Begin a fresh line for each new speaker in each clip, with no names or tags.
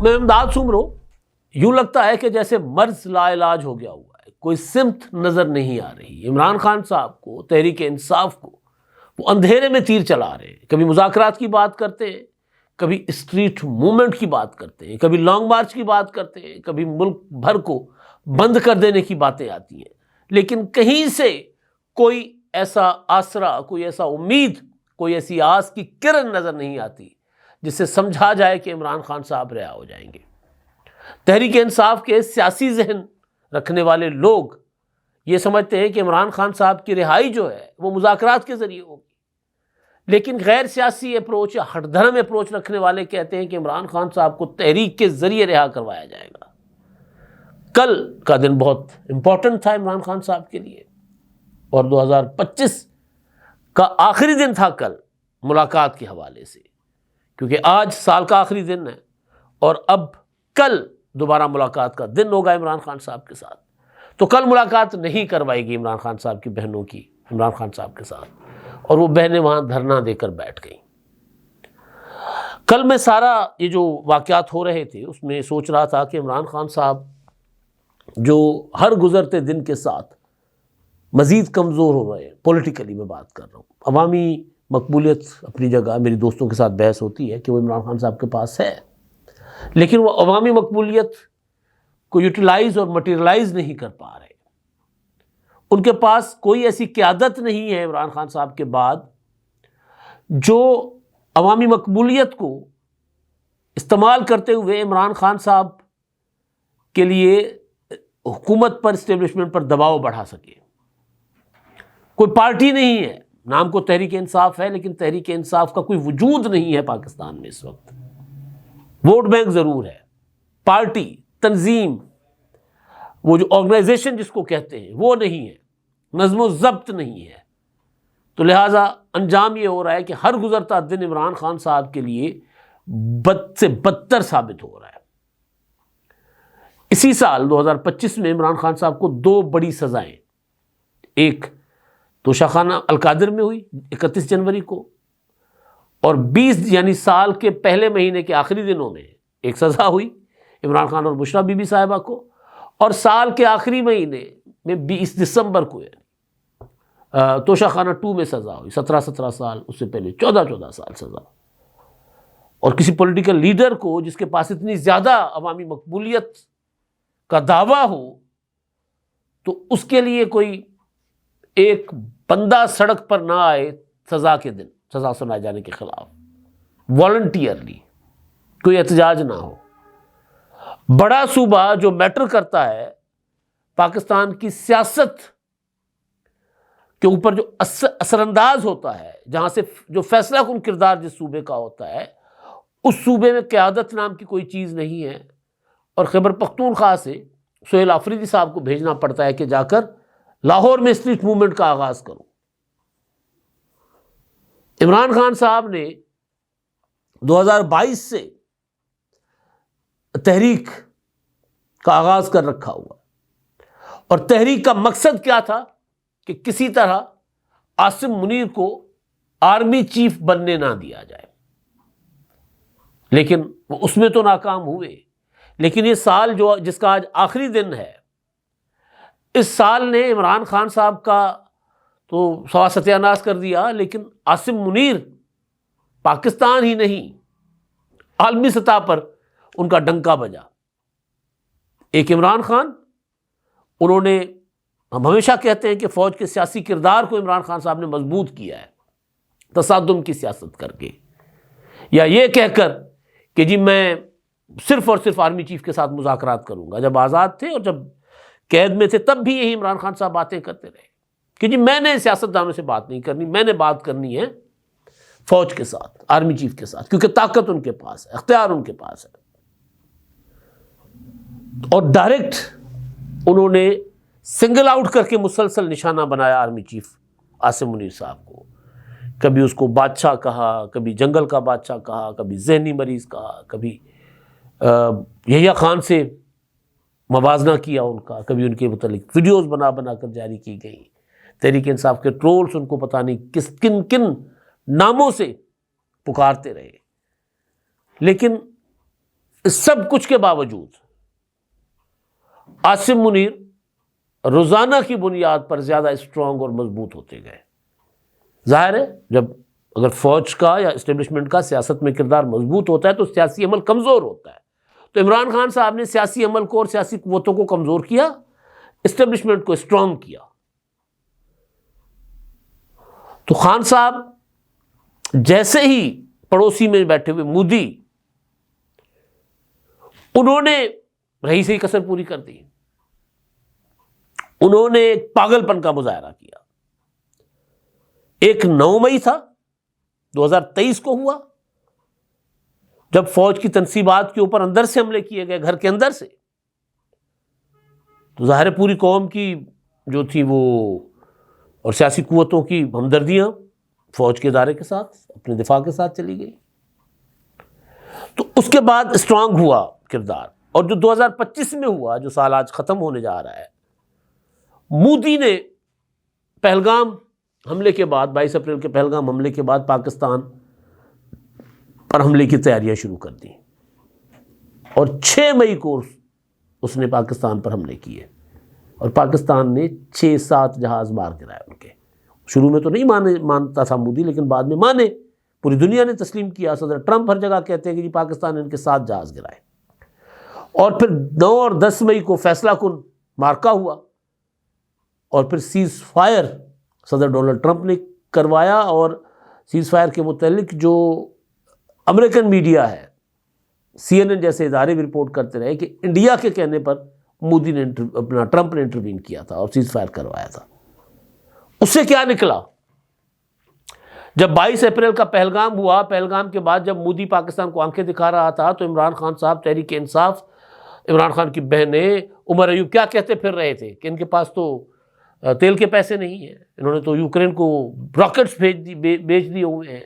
میں امداد سمرو یوں لگتا ہے کہ جیسے مرض لا علاج ہو گیا ہوا ہے، کوئی سمت نظر نہیں آ رہی۔ عمران خان صاحب کو، تحریک انصاف کو وہ اندھیرے میں تیر چلا رہے ہیں، کبھی مذاکرات کی بات کرتے ہیں، کبھی اسٹریٹ موومنٹ کی بات کرتے ہیں، کبھی لانگ مارچ کی بات کرتے ہیں، کبھی ملک بھر کو بند کر دینے کی باتیں آتی ہیں، لیکن کہیں سے کوئی ایسا آسرا، کوئی ایسا امید، کوئی ایسی آس کی کرن نظر نہیں آتی جس سے سمجھا جائے کہ عمران خان صاحب رہا ہو جائیں گے۔ تحریک انصاف کے سیاسی ذہن رکھنے والے لوگ یہ سمجھتے ہیں کہ عمران خان صاحب کی رہائی جو ہے وہ مذاکرات کے ذریعے ہوگی، لیکن غیر سیاسی اپروچ یا ہٹ دھرم اپروچ رکھنے والے کہتے ہیں کہ عمران خان صاحب کو تحریک کے ذریعے رہا کروایا جائے گا۔ کل کا دن بہت امپورٹنٹ تھا عمران خان صاحب کے لیے، اور 2025 کا آخری دن تھا کل ملاقات کے حوالے سے، کیونکہ آج سال کا آخری دن ہے اور اب کل دوبارہ ملاقات کا دن ہوگا عمران خان صاحب کے ساتھ۔ تو کل ملاقات نہیں کروائے گی عمران خان صاحب کی بہنوں کی عمران خان صاحب کے ساتھ، اور وہ بہنیں وہاں دھرنا دے کر بیٹھ گئیں۔ کل میں سارا یہ جو واقعات ہو رہے تھے اس میں سوچ رہا تھا کہ عمران خان صاحب جو ہر گزرتے دن کے ساتھ مزید کمزور ہو رہے ہیں، پولیٹیکلی میں بات کر رہا ہوں، عوامی مقبولیت اپنی جگہ، میری دوستوں کے ساتھ بحث ہوتی ہے کہ وہ عمران خان صاحب کے پاس ہے، لیکن وہ عوامی مقبولیت کو یوٹیلائز اور مٹیریلائز نہیں کر پا رہے۔ ان کے پاس کوئی ایسی قیادت نہیں ہے عمران خان صاحب کے بعد جو عوامی مقبولیت کو استعمال کرتے ہوئے عمران خان صاحب کے لیے حکومت پر، اسٹیبلشمنٹ پر دباؤ بڑھا سکے۔ کوئی پارٹی نہیں ہے، نام کو تحریک انصاف ہے لیکن تحریک انصاف کا کوئی وجود نہیں ہے پاکستان میں اس وقت۔ ووٹ بینک ضرور ہے، پارٹی، تنظیم، وہ جو آرگنائزیشن جس کو کہتے ہیں وہ نہیں ہے، نظم و ضبط نہیں ہے۔ تو لہٰذا انجام یہ ہو رہا ہے کہ ہر گزرتا دن عمران خان صاحب کے لیے بد سے بدتر ثابت ہو رہا ہے۔ اسی سال 2025 میں عمران خان صاحب کو 2 بڑی سزائیں، ایک توشہ خانہ القادر میں ہوئی 31 جنوری کو، اور 20 یعنی سال کے پہلے مہینے کے آخری دنوں میں ایک سزا ہوئی عمران خان اور بشریٰ بی بی صاحبہ کو، اور سال کے آخری مہینے میں 20 دسمبر کو توشہ خانہ 2 میں سزا ہوئی، 17 سال، اس سے پہلے 14 سال سزا۔ اور کسی پولیٹیکل لیڈر کو جس کے پاس اتنی زیادہ عوامی مقبولیت کا دعویٰ ہو تو اس کے لیے کوئی ایک بندہ سڑک پر نہ آئے سزا کے دن، سزا سنائے جانے کے خلاف، والنٹیئرلی کوئی احتجاج نہ ہو۔ بڑا صوبہ جو میٹر کرتا ہے پاکستان کی سیاست کے اوپر، جو اثر انداز ہوتا ہے، جہاں سے جو فیصلہ کن کردار جس صوبے کا ہوتا ہے، اس صوبے میں قیادت نام کی کوئی چیز نہیں ہے، اور خیبر پختونخوا سے سہیل آفریدی صاحب کو بھیجنا پڑتا ہے کہ جا کر لاہور میں اسٹریٹ موومنٹ کا آغاز کرو۔ عمران خان صاحب نے 2022 سے تحریک کا آغاز کر رکھا ہوا، اور تحریک کا مقصد کیا تھا کہ کسی طرح عاصم منیر کو آرمی چیف بننے نہ دیا جائے، لیکن وہ اس میں تو ناکام ہوئے۔ لیکن یہ سال جو جس کا آج آخری دن ہے، اس سال نے عمران خان صاحب کا تو سوا ستیاناش کر دیا، لیکن عاصم منیر پاکستان ہی نہیں عالمی سطح پر ان کا ڈنکا بجا۔ ایک عمران خان، انہوں نے، ہم ہمیشہ کہتے ہیں کہ فوج کے سیاسی کردار کو عمران خان صاحب نے مضبوط کیا ہے تصادم کی سیاست کر کے، یا یہ کہہ کر کہ جی میں صرف اور صرف آرمی چیف کے ساتھ مذاکرات کروں گا۔ جب آزاد تھے اور جب قید میں تھے تب بھی یہی عمران خان صاحب باتیں کرتے رہے کہ جی میں نے سیاستدانوں سے بات نہیں کرنی، میں نے بات کرنی ہے فوج کے ساتھ، آرمی چیف کے ساتھ، کیونکہ طاقت ان کے پاس ہے، اختیار ان کے پاس ہے۔ اور ڈائریکٹ انہوں نے سنگل آؤٹ کر کے مسلسل نشانہ بنایا آرمی چیف عاصم منیر صاحب کو۔ کبھی اس کو بادشاہ کہا، کبھی جنگل کا بادشاہ کہا، کبھی ذہنی مریض کہا، کبھی یحییٰ خان سے موازنہ کیا ان کا، کبھی ان کے متعلق ویڈیوز بنا بنا کر جاری کی گئی۔ تحریک انصاف کے ٹرولز ان کو پتہ نہیں کن کن ناموں سے پکارتے رہے، لیکن اس سب کچھ کے باوجود عاصم منیر روزانہ کی بنیاد پر زیادہ اسٹرانگ اور مضبوط ہوتے گئے. ظاہر ہے جب اگر فوج کا یا اسٹیبلشمنٹ کا سیاست میں کردار مضبوط ہوتا ہے تو سیاسی عمل کمزور ہوتا ہے. تو عمران خان صاحب نے سیاسی عمل کو اور سیاسی قوتوں کو کمزور کیا، اسٹیبلشمنٹ کو اسٹرانگ کیا. تو خان صاحب جیسے ہی پڑوسی میں بیٹھے ہوئے مودی، انہوں نے رہی سے ہی کسر پوری کر دی. انہوں نے ایک پاگل پن کا مظاہرہ کیا. ایک 9 مئی تھا 2023 کو ہوا جب فوج کی تنصیبات کے اوپر اندر سے حملے کیے گئے، گھر کے اندر سے. تو ظاہر پوری قوم کی جو تھی وہ اور سیاسی قوتوں کی ہمدردیاں فوج کے ادارے کے ساتھ، اپنے دفاع کے ساتھ چلی گئی. تو اس کے بعد اسٹرانگ ہوا کردار. اور جو 2025 میں ہوا، جو سال آج ختم ہونے جا رہا ہے، مودی نے پہلگام حملے کے بعد، 22 اپریل کے پہلگام حملے کے بعد پاکستان پر حملے کی تیاریاں شروع کر دی. اور 6 مئی کو اس نے پاکستان پر حملے کیے اور پاکستان نے 6-7 جہاز مار گرائے ان کے. شروع میں تو نہیں مانتا تھا مودی، لیکن بعد میں مانے، پوری دنیا نے تسلیم کیا. صدر ٹرمپ ہر جگہ کہتے ہیں کہ جی پاکستان نے ان کے 7 جہاز گرائے. اور پھر 9 اور 10 مئی کو فیصلہ کن مارکا ہوا اور پھر سیز فائر صدر ڈونلڈ ٹرمپ نے کروایا. اور سیز فائر کے متعلق جو امریکن میڈیا ہے، CNN جیسے ادارے بھی رپورٹ کرتے رہے کہ انڈیا کے کہنے پر مودی نے ٹرمپ نے انٹروین کیا تھا اور سیز فائر کروایا تھا. اس سے کیا نکلا؟ جب 22 اپریل کا پہلگام ہوا، پہلگام کے بعد جب مودی پاکستان کو آنکھیں دکھا رہا تھا تو عمران خان صاحب تحریک انصاف، عمران خان کی بہنیں عمر ایوب کیا کہتے پھر رہے تھے کہ ان کے پاس تو تیل کے پیسے نہیں ہیں، انہوں نے تو یوکرین کو راکٹس بیچ دیے ہوئے ہیں.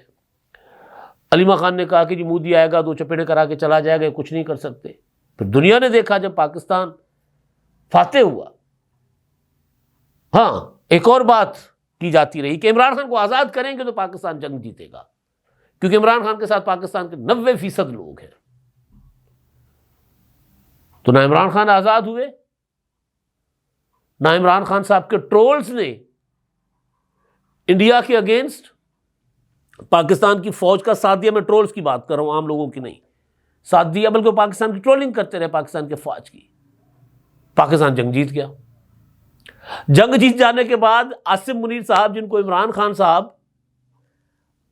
علیمہ خان نے کہا کہ جی مودی آئے گا 2 چپیڑیں کرا کے چلا جائے گا، کچھ نہیں کر سکتے. پھر دنیا نے دیکھا جب پاکستان فاتح ہوا. ہاں ایک اور بات کی جاتی رہی کہ عمران خان کو آزاد کریں گے تو پاکستان جنگ جیتے گا، کیونکہ عمران خان کے ساتھ پاکستان کے 90% لوگ ہیں. تو نہ عمران خان آزاد ہوئے، نہ عمران خان صاحب کے ٹرولز نے انڈیا کے اگینسٹ پاکستان کی فوج کا ساتھ دیا. میں ٹرولز کی بات کر رہا ہوں، عام لوگوں کی نہیں. ساتھ دیا، بلکہ پاکستان کی ٹرولنگ کرتے رہے پاکستان کے فوج کی. پاکستان جنگ جیت گیا. جنگ جیت جانے کے بعد عاصم منیر صاحب، جن کو عمران خان صاحب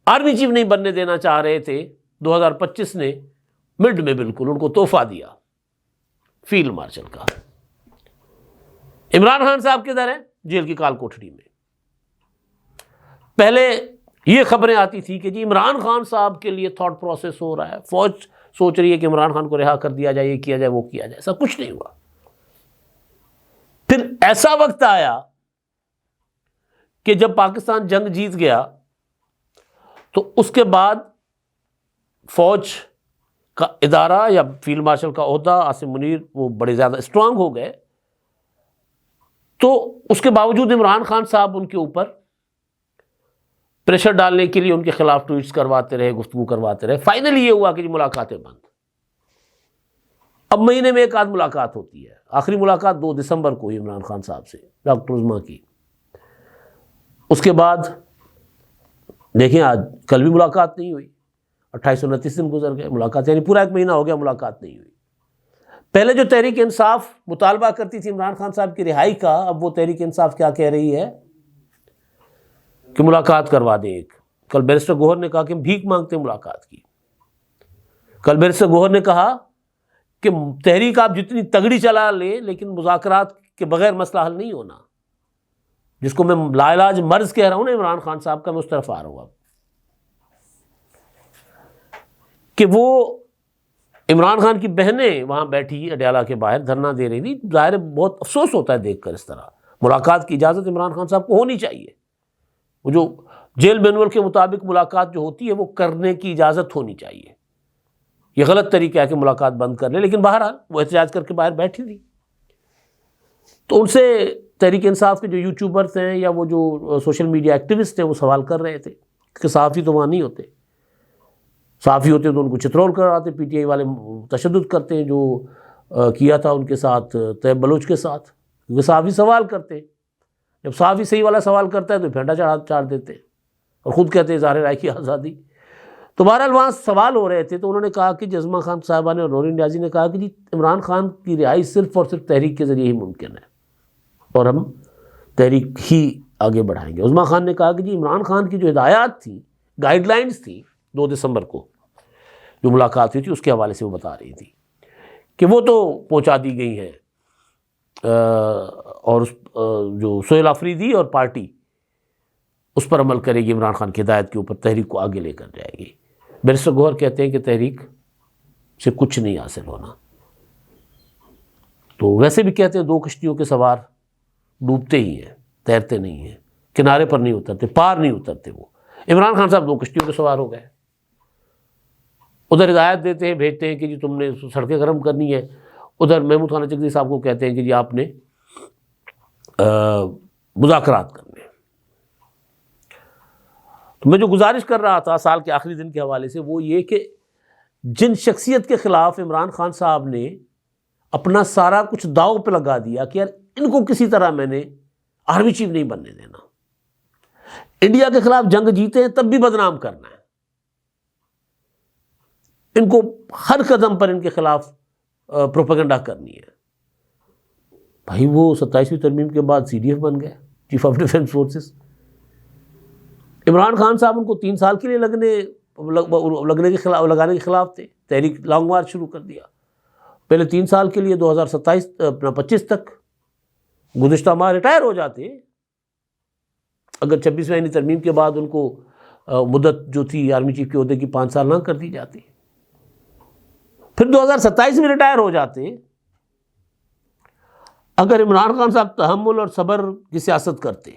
آرمی چیف نہیں بننے دینا چاہ رہے تھے، 2025 نے مڈ میں بالکل ان کو تحفہ دیا فیلڈ مارشل کا. عمران خان صاحب کدھر ہیں؟ جیل کی کال کوٹڑی میں. پہلے یہ خبریں آتی تھی کہ جی عمران خان صاحب کے لیے تھاٹ پروسیس ہو رہا ہے، فوج سوچ رہی ہے کہ عمران خان کو رہا کر دیا جائے، یہ کیا جائے، وہ کیا جائے. ایسا کچھ نہیں ہوا. پھر ایسا وقت آیا کہ جب پاکستان جنگ جیت گیا تو اس کے بعد فوج کا ادارہ یا فیلڈ مارشل کا عہدہ عاصم منیر وہ بڑے زیادہ اسٹرانگ ہو گئے. تو اس کے باوجود عمران خان صاحب ان کے اوپر پریشر ڈالنے کے لیے ان کے خلاف ٹویٹس کرواتے رہے، گفتگو کرواتے رہے. فائنلی یہ ہوا کہ جی ملاقاتیں بند. اب مہینے میں ایک آدھ ملاقات ہوتی ہے. آخری ملاقات 2 دسمبر کو ہوئی عمران خان صاحب سے، ڈاکٹر عظمیٰ کی. اس کے بعد دیکھیں آج کل بھی ملاقات نہیں ہوئی. 28-29 دن گزر گئے، ملاقات یعنی پورا 1 مہینہ ہو گیا ملاقات نہیں ہوئی. پہلے جو تحریک انصاف مطالبہ کرتی تھی عمران خان صاحب کی رہائی کا، اب وہ تحریک انصاف کیا کہہ رہی ہے کہ ملاقات کروا دیں. ایک کل بیرسٹر گوہر نے کہا کہ ہم بھیک مانگتے ہیں ملاقات کی. کل بیرسٹر گوہر نے کہا کہ تحریک آپ جتنی تگڑی چلا لیں لیکن مذاکرات کے بغیر مسئلہ حل نہیں ہونا. جس کو میں لا علاج مرض کہہ رہا ہوں نا عمران خان صاحب کا، میں اس طرف آ رہا ہوں اب. کہ وہ عمران خان کی بہنیں وہاں بیٹھی اڈیالہ کے باہر دھرنا دے رہی تھی. ظاہر بہت افسوس ہوتا ہے دیکھ کر اس طرح. ملاقات کی اجازت عمران خان صاحب کو ہونی چاہیے. وہ جو جیل مینول کے مطابق ملاقات جو ہوتی ہے وہ کرنے کی اجازت ہونی چاہیے. یہ غلط طریقہ ہے کہ ملاقات بند کر لے، لیکن بہرحال وہ احتجاج کر کے باہر بیٹھی تھی. تو ان سے تحریک انصاف کے جو یوٹیوبرز ہیں یا وہ جو سوشل میڈیا ایکٹیوسٹ ہیں وہ سوال کر رہے تھے کہ صحافی تو وہاں نہیں ہوتے. صحافی ہوتے تو ان کو چترول کراتے، پی ٹی آئی والے تشدد کرتے ہیں جو کیا تھا ان کے ساتھ طیب بلوچ کے ساتھ، کیونکہ صحافی سوال کرتے ہیں، جب صحافی صحیح والا سوال کرتا ہے تو پھینٹا چاڑ دیتے ہیں اور خود کہتے ہیں اظہار رائے کی آزادی۔ تو بہرحال وہاں سوال ہو رہے تھے تو انہوں نے کہا کہ جزمہ خان صاحبہ نے اور نورین نیازی نے کہا کہ جی عمران خان کی رہائی صرف اور صرف تحریک کے ذریعے ہی ممکن ہے اور ہم تحریک ہی آگے بڑھائیں گے۔ عظمیٰ خان نے کہا کہ جی عمران خان کی جو ہدایات تھیں، گائیڈ لائنز تھیں 2 دسمبر کو جو ملاقات ہوئی تھی اس کے حوالے سے وہ بتا رہی تھی کہ وہ تو پہنچا دی گئی ہیں، اور جو سہیل آفریدی اور پارٹی اس پر عمل کرے گی، عمران خان کی ہدایت کے اوپر تحریک کو آگے لے کر جائے گی۔ بیرسٹر گوہر کہتے ہیں کہ تحریک سے کچھ نہیں حاصل ہونا، تو ویسے بھی کہتے ہیں 2 کشتیوں کے سوار ڈوبتے ہی ہیں، تیرتے نہیں ہیں، کنارے پر نہیں اترتے، پار نہیں اترتے۔ وہ عمران خان صاحب 2 کشتیوں کے سوار ہو گئے، ادھر ہدایت دیتے ہیں، بھیجتے ہیں کہ جی تم نے سڑکیں گرم کرنی ہے، ادھر محمود خان چکدی صاحب کو کہتے ہیں کہ جی آپ نے مذاکرات کرنے۔ تو میں جو گزارش کر رہا تھا سال کے آخری دن کے حوالے سے وہ یہ کہ جن شخصیت کے خلاف عمران خان صاحب نے اپنا سارا کچھ داؤ پہ لگا دیا کہ یار ان کو کسی طرح میں نے آرمی چیف نہیں بننے دینا، انڈیا کے خلاف جنگ جیتے ہیں تب بھی بدنام کرنا ہے، ان کو ہر قدم پر ان کے خلاف پروپیگنڈا کرنی ہے، بھائی وہ 27ویں ترمیم کے بعد سی ڈی ایف بن گئے، chief of defence forces. Imran Khan صاحب ان کو 3 سال کے لیے لگانے کے خلاف تھے، تحریک لانگ مارچ شروع کر دیا، پہلے 3 سال کے لیے 2025 تک، گزشتہ ماہ ریٹائر ہو جاتے اگر 26ویں ترمیم کے بعد ان کو مدت جو تھی آرمی چیف کے عہدے کی 5 سال نہ کر دی جاتی، پھر 2027 میں ریٹائر ہو جاتے اگر عمران خان صاحب تحمل اور صبر کی سیاست کرتے۔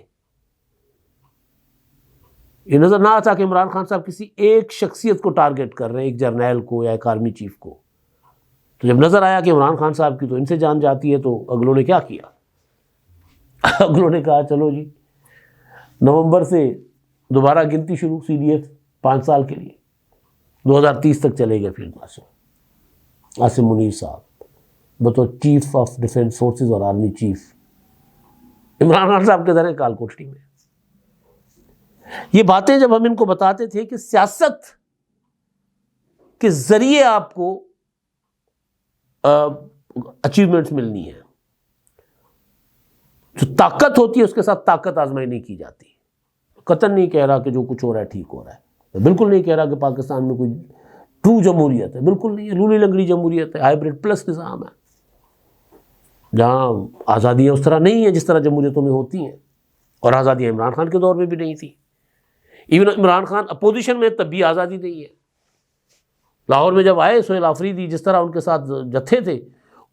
یہ نظر نہ آتا کہ عمران خان صاحب کسی ایک شخصیت کو ٹارگٹ کر رہے ہیں، ایک جرنیل کو یا ایک آرمی چیف کو، تو جب نظر آیا کہ عمران خان صاحب کی تو ان سے جان جاتی ہے تو اگلوں نے کیا کیا؟ اگلوں نے کہا چلو جی نومبر سے دوبارہ گنتی شروع، سی ڈی ایف 5 سال کے لیے 2030 تک چلے گئے فیلڈ مارشل عاصم منیر صاحب بطور چیف آف ڈیفنس فورسز اور آرمی چیف، عمران خان صاحب کے ذریعے کال کوٹری میں۔ یہ باتیں جب ہم ان کو بتاتے تھے کہ سیاست کے ذریعے آپ کو اچیومنٹس ملنی ہے، جو طاقت ہوتی ہے اس کے ساتھ طاقت آزمائی نہیں کی جاتی۔ قطعاً نہیں کہہ رہا کہ جو کچھ ہو رہا ہے ٹھیک ہو رہا ہے، بالکل نہیں کہہ رہا کہ پاکستان میں کوئی ٹرو جمہوریت ہے، بالکل نہیں ہے، لولی لنگڑی جمہوریت ہے، ہائیبرڈ پلس نظام ہے جہاں آزادیاں اس طرح نہیں ہیں جس طرح جمہوریتوں میں ہوتی ہیں، اور آزادیاں عمران خان کے دور میں بھی نہیں تھی، ایون عمران خان اپوزیشن میں تب بھی آزادی نہیں ہے۔ لاہور میں جب آئے سہیل آفریدی جس طرح ان کے ساتھ جتھے تھے،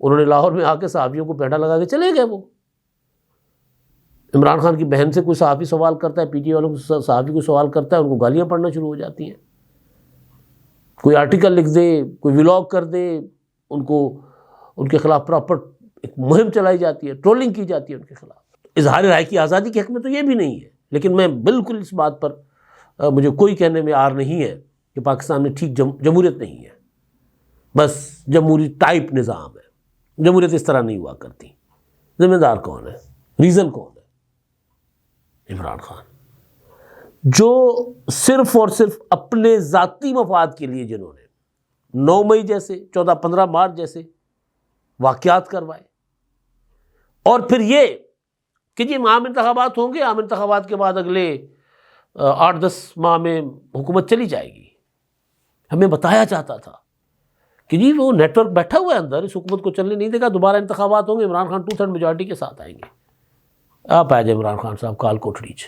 انہوں نے لاہور میں آ کے صحافیوں کو پیٹا لگا کے چلے گئے۔ وہ عمران خان کی بہن سے کوئی صحافی سوال کرتا ہے، پی ٹی آئی والوں کو صحافی کو سوال کرتا ہے، ان کو گالیاں پڑنا شروع ہو جاتی ہیں، کوئی آرٹیکل لکھ دے، کوئی ولاگ کر دے، ان کو ان کے خلاف پراپر ایک مہم چلائی جاتی ہے، ٹرولنگ کی جاتی ہے ان کے خلاف۔ اظہار رائے کی آزادی کے حق میں تو یہ بھی نہیں ہے، لیکن میں بالکل اس بات پر مجھے کوئی کہنے میں آر نہیں ہے کہ پاکستان میں ٹھیک جمہوریت نہیں ہے، بس جمہوری ٹائپ نظام ہے، جمہوریت اس طرح نہیں ہوا کرتی۔ ذمہ دار کون ہے؟ ریزن کون ہے؟ عمران خان، جو صرف اور صرف اپنے ذاتی مفاد کے لیے جنہوں نے 9 مئی جیسے 14-15 مارچ جیسے واقعات کروائے، اور پھر یہ کہ جی عام انتخابات ہوں گے، عام انتخابات کے بعد اگلے 8-10 ماہ میں حکومت چلی جائے گی۔ ہمیں بتایا جاتا تھا کہ جی وہ نیٹ ورک بیٹھا ہوا ہے اندر، اس حکومت کو چلنے نہیں دے گا، دوبارہ انتخابات ہوں گے، عمران خان 2/3 میجارٹی کے ساتھ آئیں گے۔ آپ آ جائے عمران خان صاحب کال کوٹڑیچ۔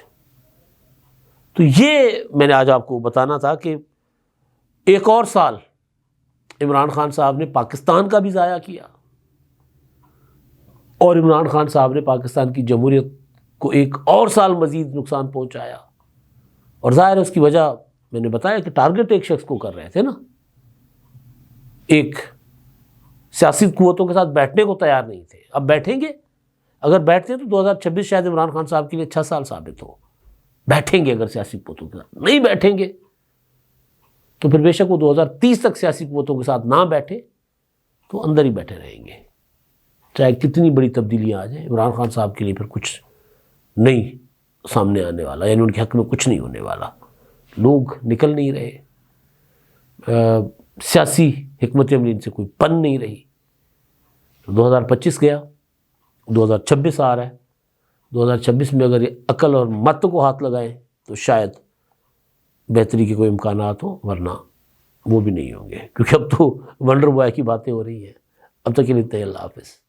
تو یہ میں نے آج آپ کو بتانا تھا کہ ایک اور سال عمران خان صاحب نے پاکستان کا بھی ضائع کیا، اور عمران خان صاحب نے پاکستان کی جمہوریت کو ایک اور سال مزید نقصان پہنچایا۔ اور ظاہر ہے اس کی وجہ میں نے بتایا کہ ٹارگٹ ایک شخص کو کر رہے تھے نا، ایک سیاسی قوتوں کے ساتھ بیٹھنے کو تیار نہیں تھے۔ اب بیٹھیں گے، اگر بیٹھتے تو 2026 شاید عمران خان صاحب کے لیے اچھا سال ثابت ہو۔ بیٹھیں گے اگر سیاسی قوتوں کے ساتھ، نہیں بیٹھیں گے تو پھر بے شک وہ 2030 تک سیاسی قوتوں کے ساتھ نہ بیٹھے تو اندر ہی بیٹھے رہیں گے، چاہے کتنی بڑی تبدیلیاں آ جائیں۔ عمران خان صاحب کے لیے پھر کچھ نہیں سامنے آنے والا، یعنی ان کے حق میں کچھ نہیں ہونے والا۔ لوگ نکل نہیں رہے، سیاسی حکمت عملی ان سے کوئی پن نہیں رہی۔ 2025 گیا، 2026 آ رہا ہے۔ 2026 میں اگر یہ عقل اور مت کو ہاتھ لگائیں تو شاید بہتری کے کوئی امکانات ہوں، ورنہ وہ بھی نہیں ہوں گے، کیونکہ اب تو ونڈر بوائے کی باتیں ہو رہی ہیں۔ اب تک کے لیے اتنا ہی، اللہ حافظ۔